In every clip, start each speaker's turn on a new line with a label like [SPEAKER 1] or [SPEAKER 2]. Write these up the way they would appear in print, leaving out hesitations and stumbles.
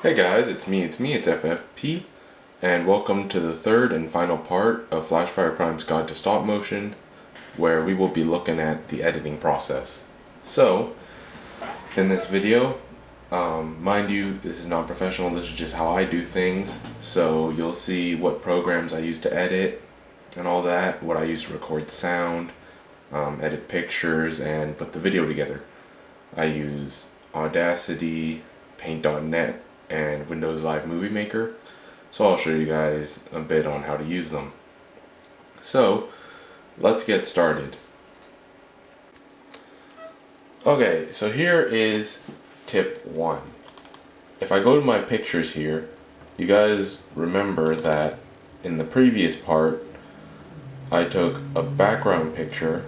[SPEAKER 1] Hey guys, it's FFP, and welcome to the third and final part of FlashFirePrime's Guide to Stop Motion, where we will be looking at the editing process. So, in this video, mind you, this is not professional, this is just how I do things, so you'll see what programs I use to edit and all that, what I use to record sound, edit pictures, and put the video together. I use Audacity, Paint.net, and Windows Live Movie Maker, so I'll show you guys a bit on how to use them. So let's get started. Okay, so here is tip 1. If I go to my pictures here, you guys remember that in the previous part I took a background picture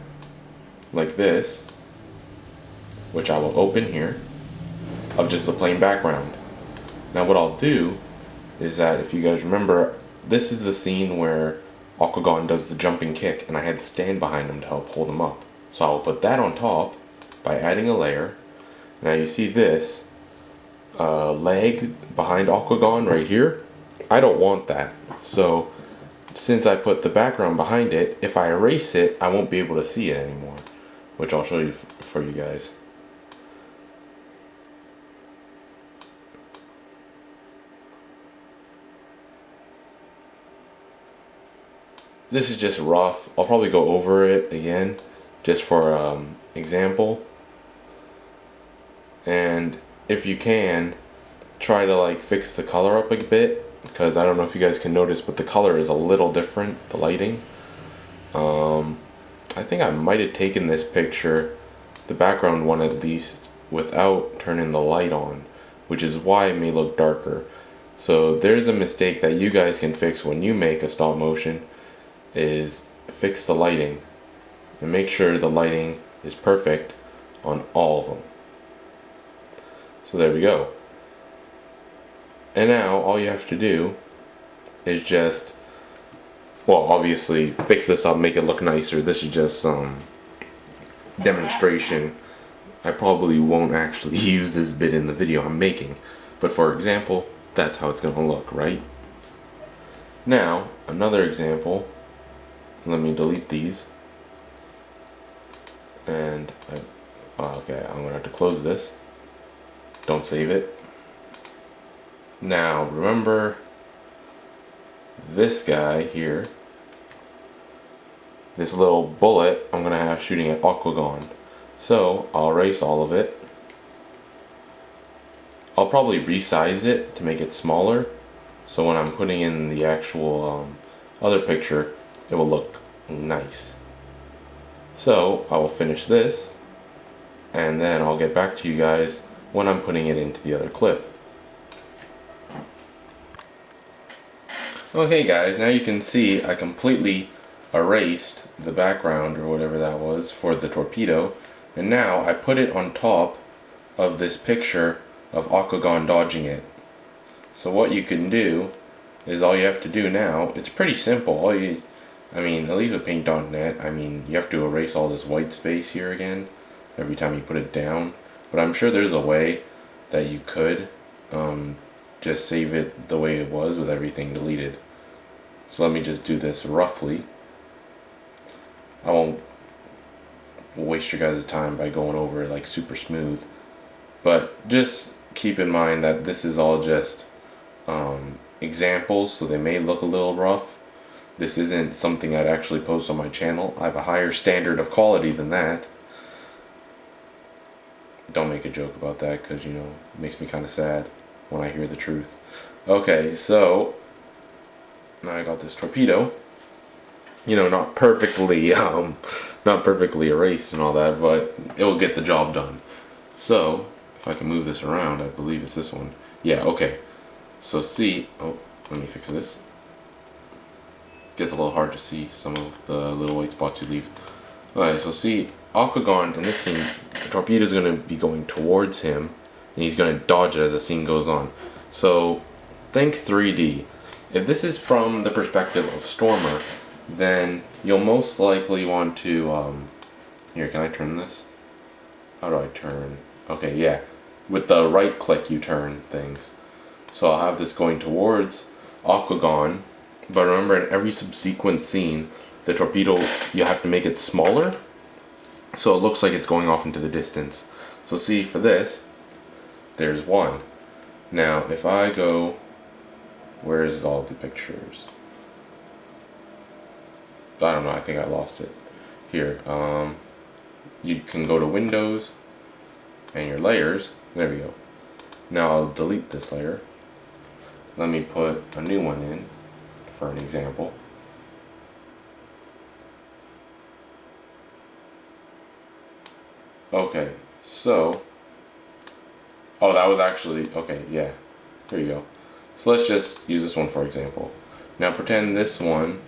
[SPEAKER 1] like this, which I will open here, of just a plain background. Now what I'll do is that, if you guys remember, this is the scene where Aquagon does the jumping kick and I had to stand behind him to help hold him up. So I'll put that on top by adding a layer. Now you see this leg behind Aquagon right here. I don't want that. So since I put the background behind it, if I erase it, I won't be able to see it anymore, which I'll show you for you guys. This is just rough. I'll probably go over it again just for example. And if you can, try to fix the color up a bit, because I don't know if you guys can notice, but the color is a little different, the lighting. I think I might have taken this picture, the background one at least, without turning the light on, which is why it may look darker. So there's a mistake that you guys can fix when you make a stop motion, is fix the lighting and make sure the lighting is perfect on all of them. So there we go. And now all you have to do is just, well, obviously fix this up, make it look nicer. This is just some demonstration. I probably won't actually use this bit in the video I'm making, but for example, that's how it's gonna look, right? Now, another example. Let me delete these. And, okay, I'm gonna have to close this. Don't save it. Now, remember this guy here, this little bullet I'm gonna have shooting at Aquagon. So, I'll erase all of it. I'll probably resize it to make it smaller, so when I'm putting in the actual other picture, it will look nice. So I will finish this, and then I'll get back to you guys when I'm putting it into the other clip. Okay guys, now you can see I completely erased the background or whatever that was for the torpedo, and now I put it on top of this picture of Aquagon dodging it. So what you can do is, all you have to do now, it's pretty simple. At least with Paint.net, you have to erase all this white space here again every time you put it down. But I'm sure there's a way that you could just save it the way it was with everything deleted. So let me just do this roughly. I won't waste your guys' time by going over it like super smooth. But just keep in mind that this is all just examples, so they may look a little rough. This isn't something I'd actually post on my channel. I have a higher standard of quality than that. Don't make a joke about that, because, it makes me kind of sad when I hear the truth. Okay, so now I got this torpedo. Not perfectly erased and all that, but it will get the job done. So if I can move this around, I believe it's this one. Yeah, okay. So see, let me fix this. Gets a little hard to see some of the little white spots you leave. Alright, so see, Aquagon in this scene, the torpedo is going to be going towards him, and he's going to dodge it as the scene goes on. So think 3D. If this is from the perspective of Stormer, then you'll most likely want to, here, can I turn this? How do I turn? Okay, yeah. With the right click you turn things. So I'll have this going towards Octagon, but remember in every subsequent scene, the torpedo, you have to make it smaller so it looks like it's going off into the distance. So see, for this, there's one. Now if I go, where's all the pictures? I don't know, I think I lost it. Here, you can go to Windows and your layers. There we go. Now I'll delete this layer. Let me put a new one in for an example. Okay, so, oh, that was actually, okay, yeah, here you go. So let's just use this one for example. Now pretend this one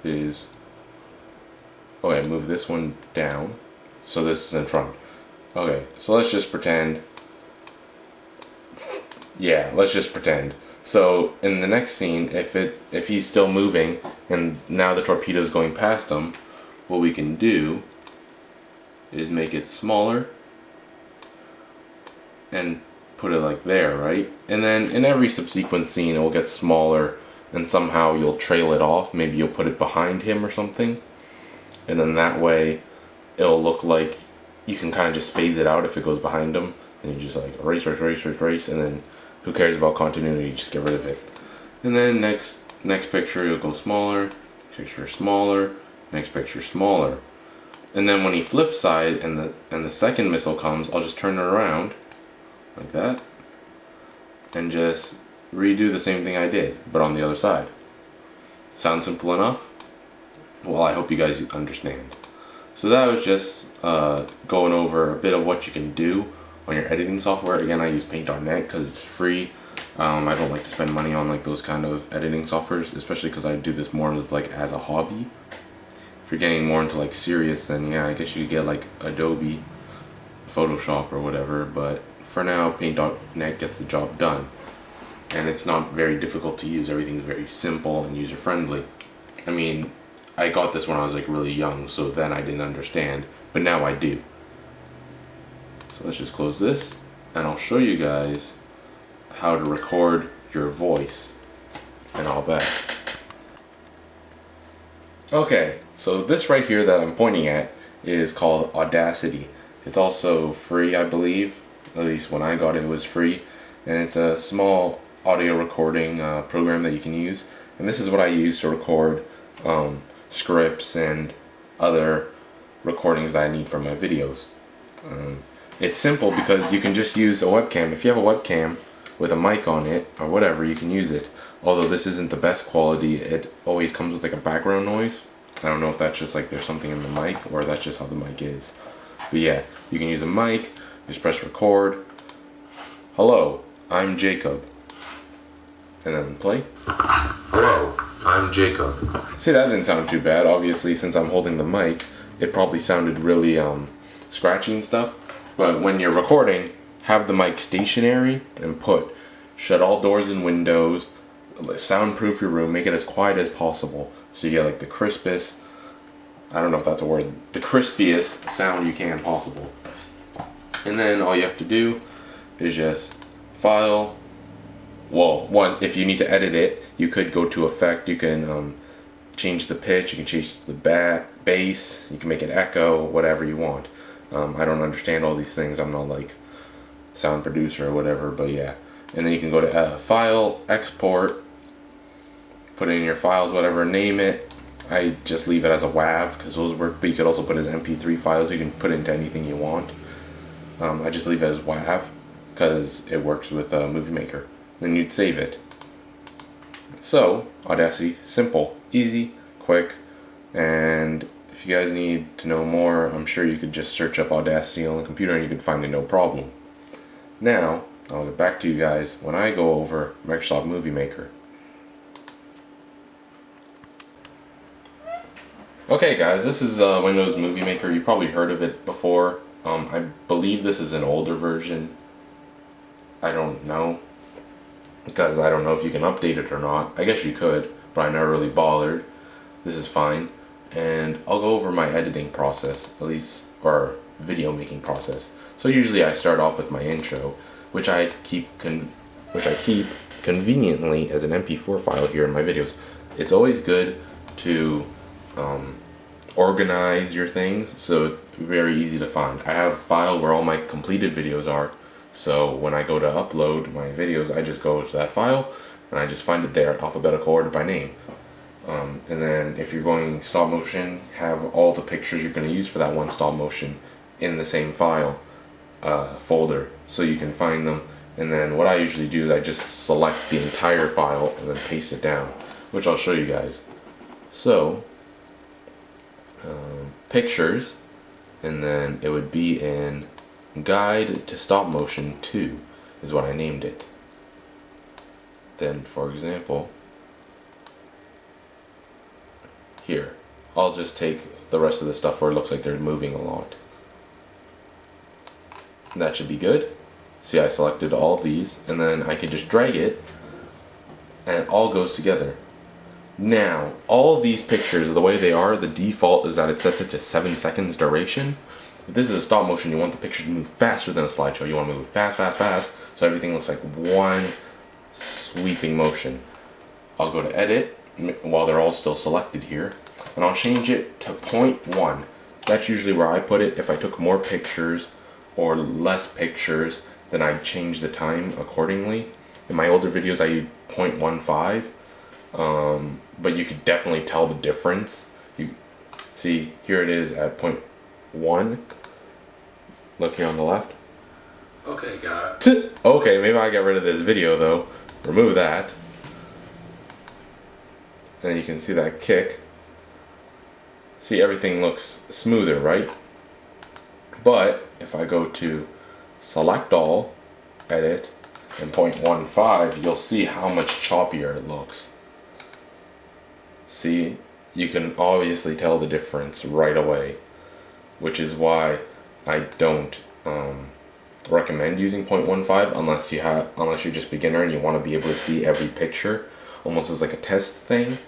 [SPEAKER 1] is, okay, move this one down, so this is in front. Okay, so let's just pretend, yeah, let's just pretend. So in the next scene, if he's still moving and now the torpedo is going past him, what we can do is make it smaller and put it like there, right? And then in every subsequent scene it will get smaller and somehow you'll trail it off. Maybe you'll put it behind him or something, and then that way it'll look like you can kind of just phase it out if it goes behind him, and you just like erase, and then who cares about continuity, just get rid of it. And then next picture you'll go smaller, picture smaller, next picture smaller. And then when he flips side and the second missile comes, I'll just turn it around like that and just redo the same thing I did, but on the other side. Sounds simple enough? Well, I hope you guys understand. So that was just going over a bit of what you can do on your editing software. Again, I use Paint.net because it's free. I don't like to spend money on like those kind of editing softwares, especially because I do this more of like as a hobby. If you're getting more into like serious, then yeah, I guess you could get like Adobe, Photoshop or whatever, but for now Paint.net gets the job done. And it's not very difficult to use. Everything's very simple and user friendly. I mean, I got this when I was like really young, so then I didn't understand, but now I do. So let's just close this and I'll show you guys how to record your voice and all that. Okay, so this right here that I'm pointing at is called Audacity. It's also free, I believe. At least when I got it, it was free. And it's a small audio recording program that you can use. And this is what I use to record scripts and other recordings that I need for my videos. It's simple because you can just use a webcam. If you have a webcam with a mic on it or whatever, you can use it. Although this isn't the best quality, it always comes with like a background noise. I don't know if that's just like there's something in the mic or that's just how the mic is. But yeah, you can use a mic, just press record. Hello, I'm Jacob. And then play. Hello, I'm Jacob. See, that didn't sound too bad. Obviously, since I'm holding the mic, it probably sounded really scratchy and stuff. But when you're recording, have the mic stationary and shut all doors and windows, soundproof your room, make it as quiet as possible so you get like the crispest, I don't know if that's a word, the crispiest sound you can possible. And then all you have to do is just file, if you need to edit it, you could go to effect, you can change the pitch, you can change the bass, you can make it echo, whatever you want. I don't understand all these things, I'm not like sound producer or whatever, but yeah. And then you can go to file, export, put in your files, whatever, name it. I just leave it as a WAV because those work, but you could also put it as MP3 files. You can put it into anything you want. I just leave it as WAV because it works with Movie Maker. Then you'd save it. So, Audacity, simple, easy, quick, and if you guys need to know more, I'm sure you could just search up Audacity on the computer and you could find it no problem. Now, I'll get back to you guys when I go over Microsoft Movie Maker. Okay guys, this is Windows Movie Maker. You probably heard of it before. I believe this is an older version. I don't know, because I don't know if you can update it or not. I guess you could, but I never really bothered. This is fine. And I'll go over my editing process, at least, or video making process. So usually I start off with my intro, which I keep which I keep conveniently as an MP4 file here in my videos. It's always good to organize your things so it's very easy to find. I have a file where all my completed videos are, so when I go to upload my videos, I just go to that file and I just find it there, alphabetical order by name. And then if you're going stop motion, have all the pictures you're going to use for that one stop motion in the same file folder so you can find them. And then what I usually do is I just select the entire file and then paste it down, which I'll show you guys. So pictures, and then it would be in Guide to Stop Motion 2 is what I named it. Then for example, here, I'll just take the rest of the stuff where it looks like they're moving a lot. That should be good. See, I selected all these, and then I can just drag it, and it all goes together. Now, all these pictures, the way they are, the default is that it sets it to 7 seconds duration. If this is a stop motion, you want the picture to move faster than a slideshow. You want to move fast, fast, fast, so everything looks like one sweeping motion. I'll go to edit while they're all still selected here, and I'll change it to 0.1. That's usually where I put it. If I took more pictures or less pictures, then I'd change the time accordingly. In my older videos I use 0.15, but you could definitely tell the difference. You see, here it is at 0.1. Look here on the left.
[SPEAKER 2] Okay, got it.
[SPEAKER 1] Okay, maybe I get rid of this video though. Remove that. And you can see that kick. See, everything looks smoother, right? But if I go to select all, edit, and 0.15, you'll see how much choppier it looks. See, you can obviously tell the difference right away, which is why I don't recommend using 0.15 unless you're just beginner and you want to be able to see every picture, almost as like a test thing.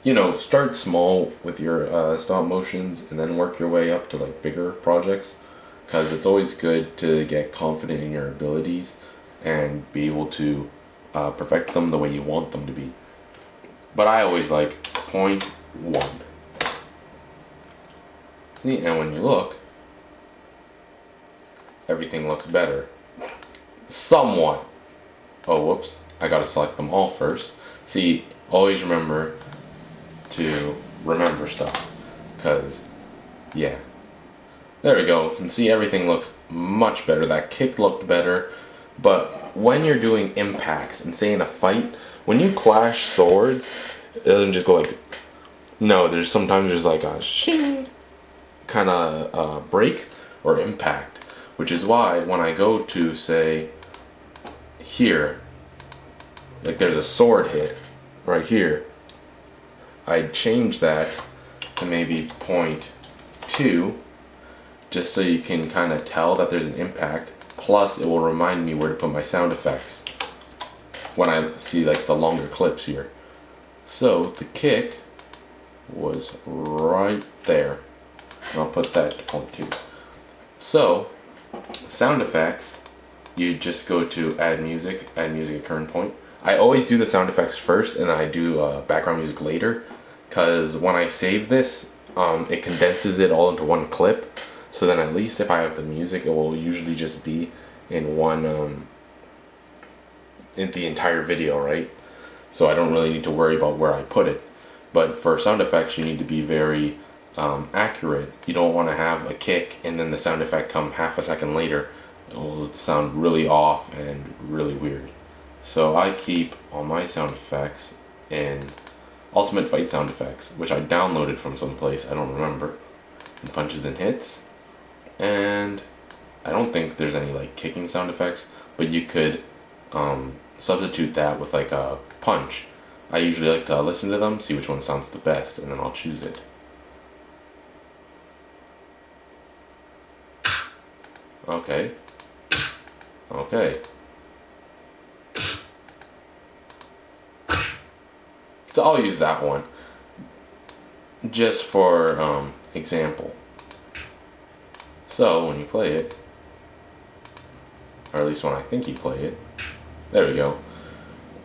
[SPEAKER 1] You know, start small with your stop motions and then work your way up to like bigger projects, because it's always good to get confident in your abilities and be able to perfect them the way you want them to be. But I always like 0.1. See, and when you look, everything looks better. Somewhat. Oh, whoops. I gotta select them all first. See, always remember to remember stuff, because yeah, there we go. And see, everything looks much better. That kick looked better. But when you're doing impacts and say in a fight, when you clash swords, it doesn't just go like, no, sometimes there's like a shing kind of break or impact, which is why when I go to say here, like there's a sword hit right here, I'd change that to maybe 0.2, just so you can kind of tell that there's an impact. Plus, it will remind me where to put my sound effects when I see like the longer clips here. So the kick was right there. And I'll put that to 0.2. So sound effects, you just go to add music at current point. I always do the sound effects first and then I do background music later, because when I save this, it condenses it all into one clip. So then at least if I have the music, it will usually just be in one, in the entire video, right? So I don't really need to worry about where I put it. But for sound effects, you need to be very accurate. You don't want to have a kick and then the sound effect come half a second later. It will sound really off and really weird. So I keep all my sound effects in Ultimate Fight Sound Effects, which I downloaded from someplace, I don't remember. And punches and hits. And I don't think there's any like kicking sound effects, but you could substitute that with like a punch. I usually like to listen to them, see which one sounds the best, and then I'll choose it. Okay. Okay. So I'll use that one just for example. So when you play it, or at least when I think you play it, There we go.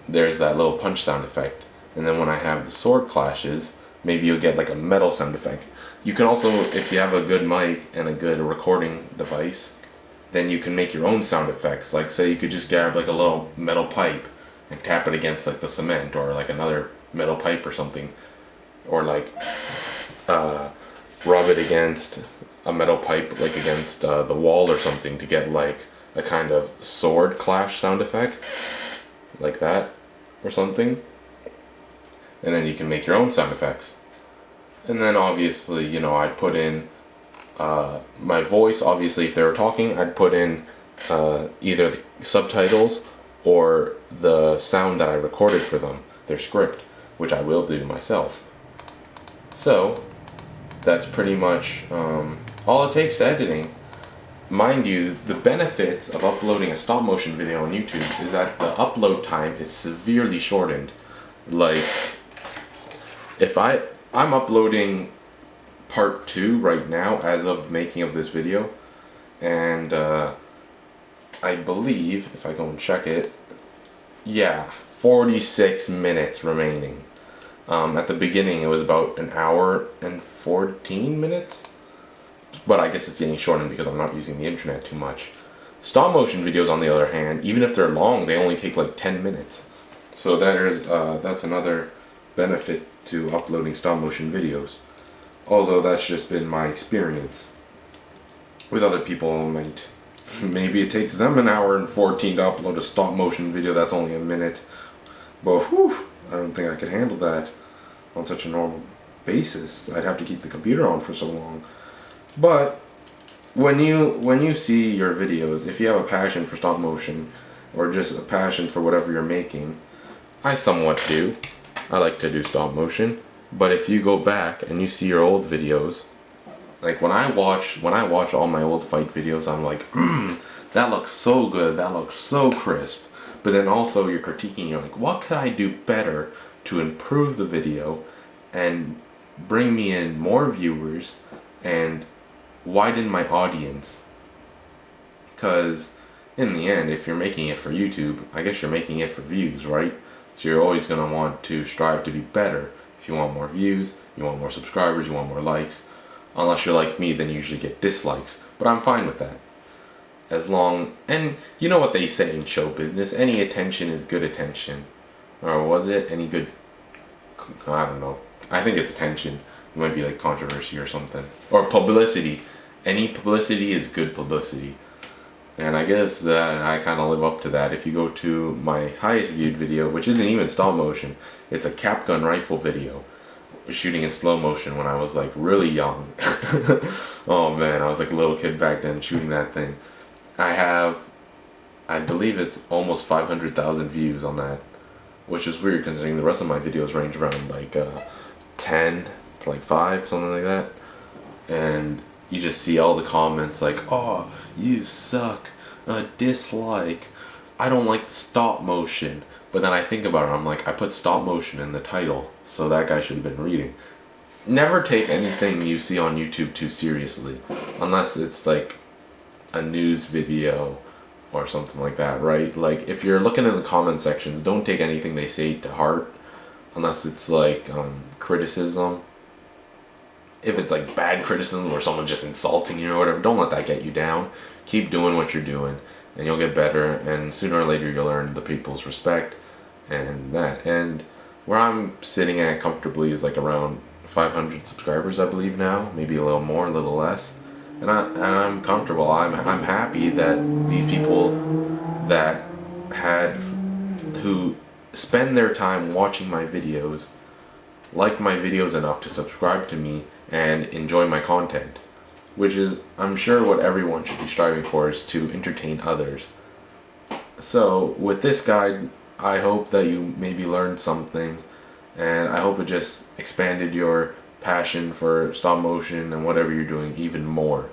[SPEAKER 1] There's that little punch sound effect. And then when I have the sword clashes, maybe you'll get like a metal sound effect. You can also, if you have a good mic and a good recording device, then you can make your own sound effects. Like say you could just grab like a little metal pipe and tap it against like the cement or like another metal pipe or something. Or like rub it against a metal pipe, like against the wall or something, to get like a kind of sword clash sound effect. Like that or something. And then you can make your own sound effects. And then obviously, you know, I'd put in my voice. Obviously, if they were talking, I'd put in either the subtitles or the sound that I recorded for them, their script, which I will do myself. So that's pretty much all it takes to editing. Mind you, the benefits of uploading a stop motion video on YouTube is that the upload time is severely shortened. Like, if I'm uploading part 2 right now as of making of this video, and I believe, if I go and check it, yeah, 46 minutes remaining. At the beginning it was about an hour and 14 minutes, but I guess it's getting shortened because I'm not using the internet too much. Stop motion videos, on the other hand, even if they're long, they only take like 10 minutes. So that's another benefit to uploading stop motion videos. Although that's just been my experience. With other people, maybe it takes them an hour and 14 to upload a stop motion video that's only a minute. But whew, I don't think I could handle that on such a normal basis. I'd have to keep the computer on for so long. But when you see your videos, if you have a passion for stop motion or just a passion for whatever you're making, I somewhat do. I like to do stop motion. But if you go back and you see your old videos, like when I watch all my old fight videos, I'm like, that looks so good, that looks so crisp. But then also you're critiquing, you're like, what could I do better to improve the video and bring me in more viewers and widen my audience? Because in the end, if you're making it for YouTube, I guess you're making it for views, right? So you're always going to want to strive to be better. If you want more views, you want more subscribers, you want more likes. Unless you're like me, then you usually get dislikes. But I'm fine with that. And you know what they say in show business, any attention is good attention. Or was it any good, I don't know. I think it's attention. It might be like controversy or something. Or publicity. Any publicity is good publicity. And I guess that I kind of live up to that. If you go to my highest viewed video, which isn't even stop motion, it's a cap gun rifle video. Shooting in slow motion when I was like really young. Oh man, I was like a little kid back then shooting that thing. I believe it's almost 500,000 views on that, which is weird considering the rest of my videos range around like 10 to like 5, something like that. And you just see all the comments like, oh, you suck, dislike, I don't like stop motion. But then I think about it, I'm like, I put stop motion in the title, so that guy should have been reading. Never take anything you see on YouTube too seriously, unless it's like a news video or something like that, right? Like, if you're looking in the comment sections, don't take anything they say to heart, unless it's like criticism. If it's like bad criticism or someone just insulting you or whatever, don't let that get you down. Keep doing what you're doing and you'll get better, and sooner or later you'll earn the people's respect and that. And where I'm sitting at comfortably is like around 500 subscribers, I believe now, maybe a little more, a little less. And I'm comfortable. I'm happy that these people who spend their time watching my videos liked my videos enough to subscribe to me and enjoy my content, which is, I'm sure, what everyone should be striving for, is to entertain others. So with this guide, I hope that you maybe learned something, and I hope it just expanded your passion for stop motion and whatever you're doing even more.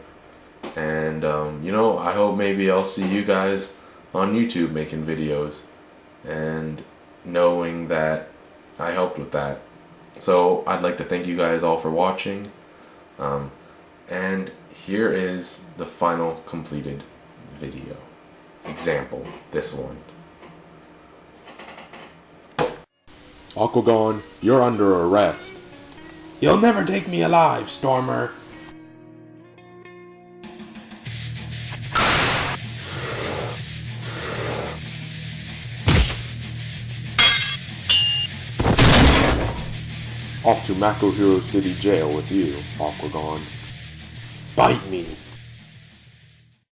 [SPEAKER 1] And I hope maybe I'll see you guys on YouTube making videos and knowing that I helped with that. So I'd like to thank you guys all for watching, and here is the final completed video example, this one. Aquagon, you're under arrest. You'll never take me alive, Stormer. Off to Mako Hero City Jail with you, Aquagon. Bite me!